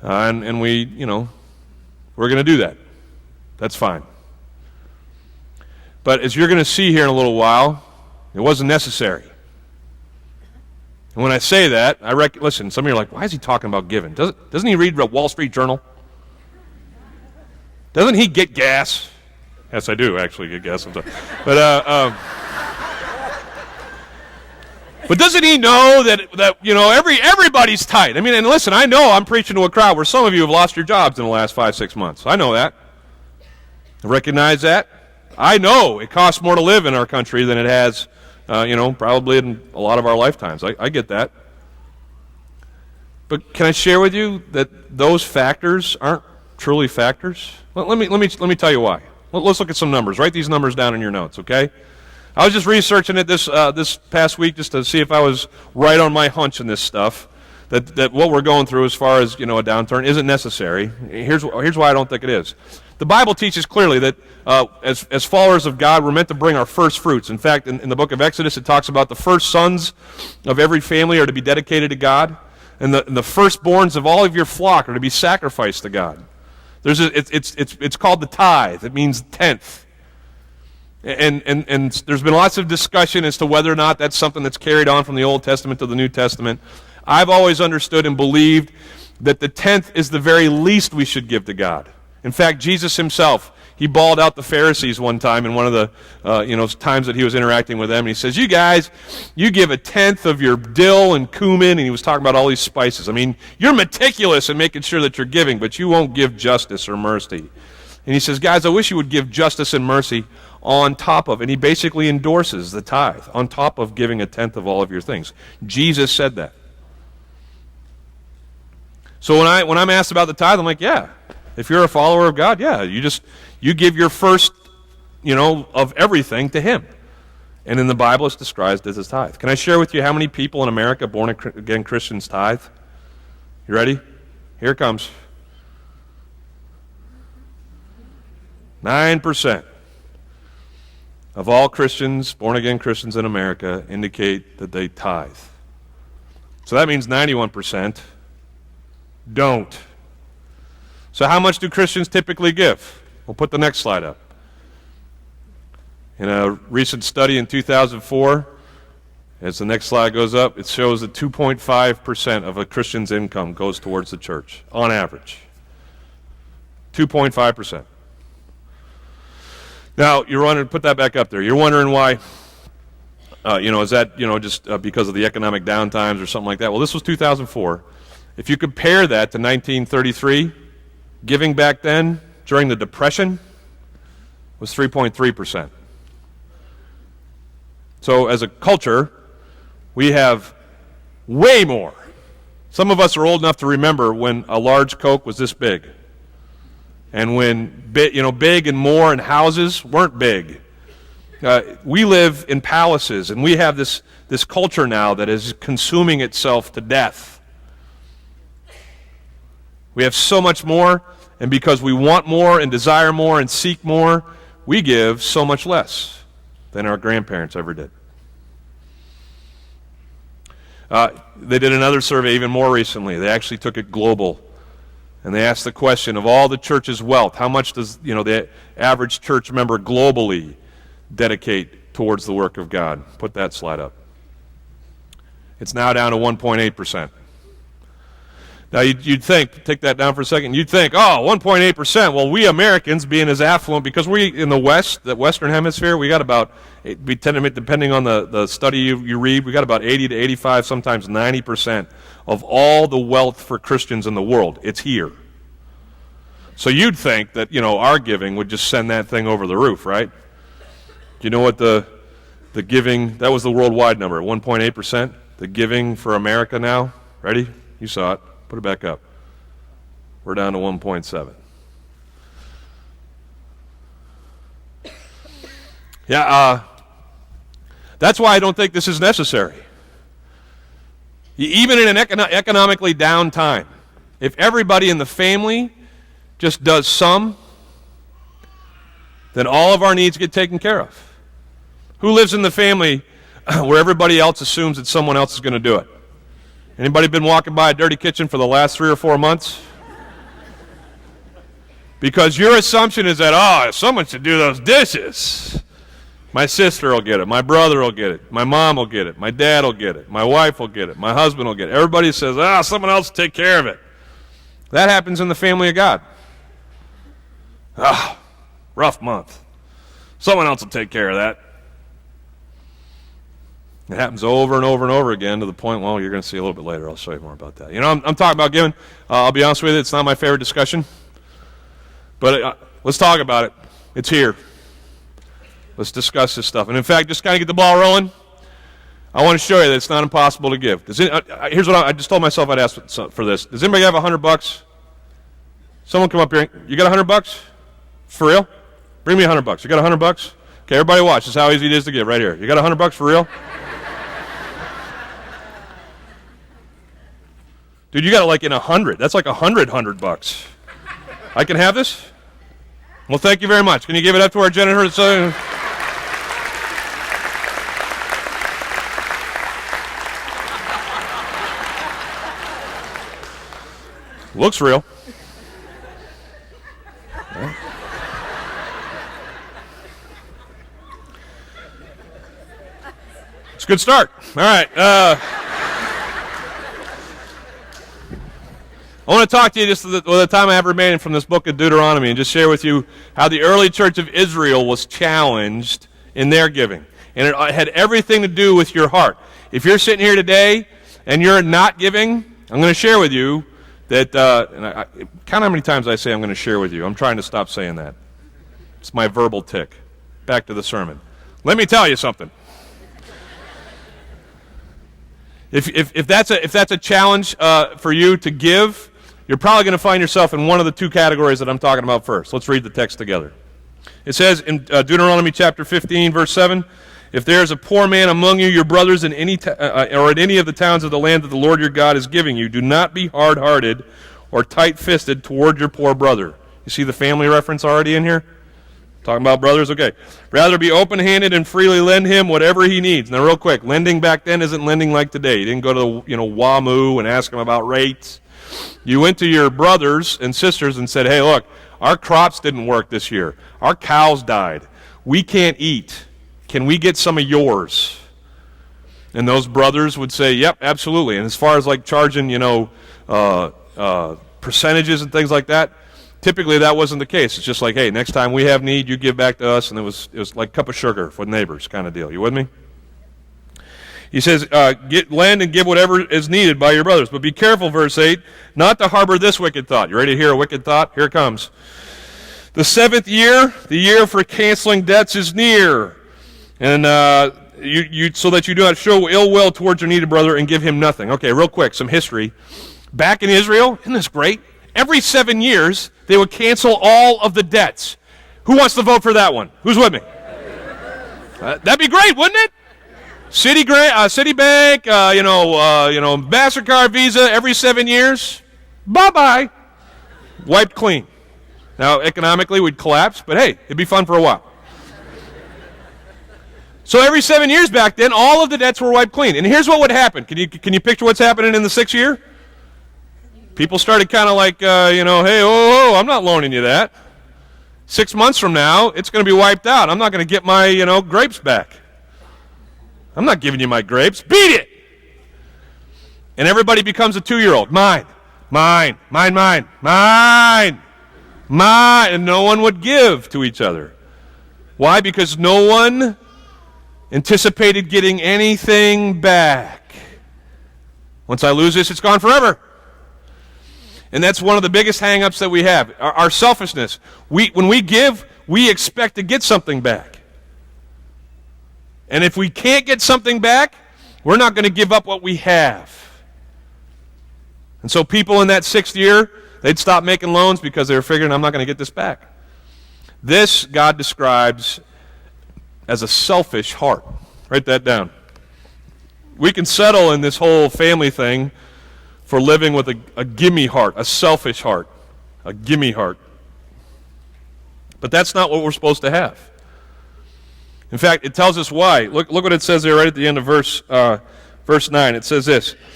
and we, we're going to do that. That's fine. But as you're going to see here in a little while, it wasn't necessary. And when I say that, listen, some of you are like, why is he talking about giving? Doesn't he read the Wall Street Journal? Doesn't he get gas? Yes, I do actually get gas sometimes. But doesn't he know that everybody's tight? I mean, and listen, I know I'm preaching to a crowd where some of you have lost your jobs in the last 5-6 months. I know that. I recognize that. I know it costs more to live in our country than it has, probably in a lot of our lifetimes. I get that. But can I share with you that those factors aren't truly factors? Let me tell you why. Let's look at some numbers. Write these numbers down in your notes, okay? I was just researching it this past week just to see if I was right on my hunch in this stuff. That what we're going through as far as a downturn isn't necessary. Here's why I don't think it is. The Bible teaches clearly that as followers of God, we're meant to bring our first fruits. In fact, in the book of Exodus, it talks about the first sons of every family are to be dedicated to God, and the firstborns of all of your flock are to be sacrificed to God. It's called the tithe. It means tenth. And there's been lots of discussion as to whether or not that's something that's carried on from the Old Testament to the New Testament. I've always understood and believed that the tenth is the very least we should give to God. In fact, Jesus himself, he bawled out the Pharisees one time in one of the times that he was interacting with them. And he says, you guys, you give a tenth of your dill and cumin, and he was talking about all these spices. I mean, you're meticulous in making sure that you're giving, but you won't give justice or mercy. And he says, guys, I wish you would give justice and mercy on top of, and he basically endorses the tithe, on top of giving a tenth of all of your things. Jesus said that. So when I'm asked about the tithe, I'm like, yeah. If you're a follower of God, yeah, you give your first, of everything to him. And in the Bible, it's described as a tithe. Can I share with you how many people in America, born-again Christians, tithe? You ready? Here it comes. 9% of all Christians, born-again Christians in America, indicate that they tithe. So that means 91% don't. So how much do Christians typically give? We'll put the next slide up. In a recent study in 2004, as the next slide goes up, it shows that 2.5% of a Christian's income goes towards the church, on average. 2.5%. Now, you're wondering, put that back up there. You're wondering why, is that, just because of the economic downtimes or something like that? Well, this was 2004. If you compare that to 1933, giving back then, during the Depression, was 3.3%. So as a culture, we have way more. Some of us are old enough to remember when a large Coke was this big. And when big and more and houses weren't big. We live in palaces, and we have this culture now that is consuming itself to death. We have so much more, and because we want more and desire more and seek more, we give so much less than our grandparents ever did. They did another survey even more recently. They actually took it global. And they asked the question of all the church's wealth, how much does the average church member globally dedicate towards the work of God? Put that slide up. It's now down to 1.8%. Now you'd think, take that down for a second, you'd think, 1.8%, well, we Americans being as affluent, because we in the West, the Western Hemisphere, we got about, depending on the study you read, we got about 80 to 85, sometimes 90% of all the wealth for Christians in the world. It's here. So you'd think that, our giving would just send that thing over the roof, right? Do you know what the giving, that was the worldwide number, 1.8%? The giving for America now, ready? You saw it. Put it back up. We're down to 1.7. Yeah, that's why I don't think this is necessary. Even in an economically down time, if everybody in the family just does some, then all of our needs get taken care of. Who lives in the family where everybody else assumes that someone else is going to do it? Anybody been walking by a dirty kitchen for the last 3 or 4 months? Because your assumption is that, someone should do those dishes. My sister will get it. My brother will get it. My mom will get it. My dad will get it. My wife will get it. My husband will get it. Everybody says, someone else will take care of it. That happens in the family of God. Rough month. Someone else will take care of that. It happens over and over and over again to the point, well, you're going to see a little bit later. I'll show you more about that. I'm talking about giving. I'll be honest with you, it's not my favorite discussion. But let's talk about it. It's here. Let's discuss this stuff. And in fact, just kind of get the ball rolling, I want to show you that it's not impossible to give. Here's what I just told myself I'd ask for this. Does anybody have $100? Someone come up here. You got $100? For real? Bring me $100. You got $100? Okay, everybody watch. This is how easy it is to give right here. You got $100 for real? Dude, you got it like in 100. That's like $100. I can have this? Well, thank you very much. Can you give it up to our janitor? Looks real. It's a good start. All right. I want to talk to you just with the time I have remaining from this book of Deuteronomy and just share with you how the early church of Israel was challenged in their giving. And it had everything to do with your heart. If you're sitting here today and you're not giving, I'm going to share with you that, count how many times I say I'm going to share with you. I'm trying to stop saying that. It's my verbal tick. Back to the sermon. Let me tell you something. If that's a challenge for you to give, you're probably going to find yourself in one of the two categories that I'm talking about first. Let's read the text together. It says in Deuteronomy chapter 15, verse 7, if there is a poor man among you, your brothers in any or in any of the towns of the land that the Lord your God is giving you, do not be hard-hearted or tight-fisted toward your poor brother. You see the family reference already in here? Talking about brothers? Okay. Rather be open-handed and freely lend him whatever he needs. Now, real quick, lending back then isn't lending like today. You didn't go to WAMU and ask them about rates. You went to your brothers and sisters and said, hey, look, our crops didn't work this year. Our cows died. We can't eat. Can we get some of yours? And those brothers would say, yep, absolutely. And as far as like charging, percentages and things like that, typically that wasn't the case. It's just like, hey, next time we have need, you give back to us. And it was like a cup of sugar for neighbors kind of deal. You with me? He says, lend and give whatever is needed by your brothers. But be careful, verse 8, not to harbor this wicked thought. You ready to hear a wicked thought? Here it comes. The 7th year, the year for canceling debts, is near. And so that you do not show ill will towards your needy brother and give him nothing. Okay, real quick, some history. Back in Israel, isn't this great? Every 7 years, they would cancel all of the debts. Who wants to vote for that one? Who's with me? That'd be great, wouldn't it? Citibank, MasterCard, Visa, every 7 years, bye-bye. Wiped clean. Now, economically, we'd collapse, but hey, it'd be fun for a while. So every 7 years back then, all of the debts were wiped clean. And here's what would happen. Can you picture what's happening in the 6th year? People started kind of like, hey, I'm not loaning you that. 6 months from now, it's going to be wiped out. I'm not going to get my, grapes back. I'm not giving you my grapes. Beat it! And everybody becomes a 2-year-old. Mine. And no one would give to each other. Why? Because no one anticipated getting anything back. Once I lose this, it's gone forever. And that's one of the biggest hang-ups that we have. Our selfishness. When we give, we expect to get something back. And if we can't get something back, we're not going to give up what we have. And so people in that 6th year, they'd stop making loans because they were figuring, I'm not going to get this back. This God describes as a selfish heart. Write that down. We can settle in this whole family thing for living with a gimme heart, a selfish heart, a gimme heart. But that's not what we're supposed to have. In fact, it tells us why. Look what it says there right at the end of verse 9. It says this.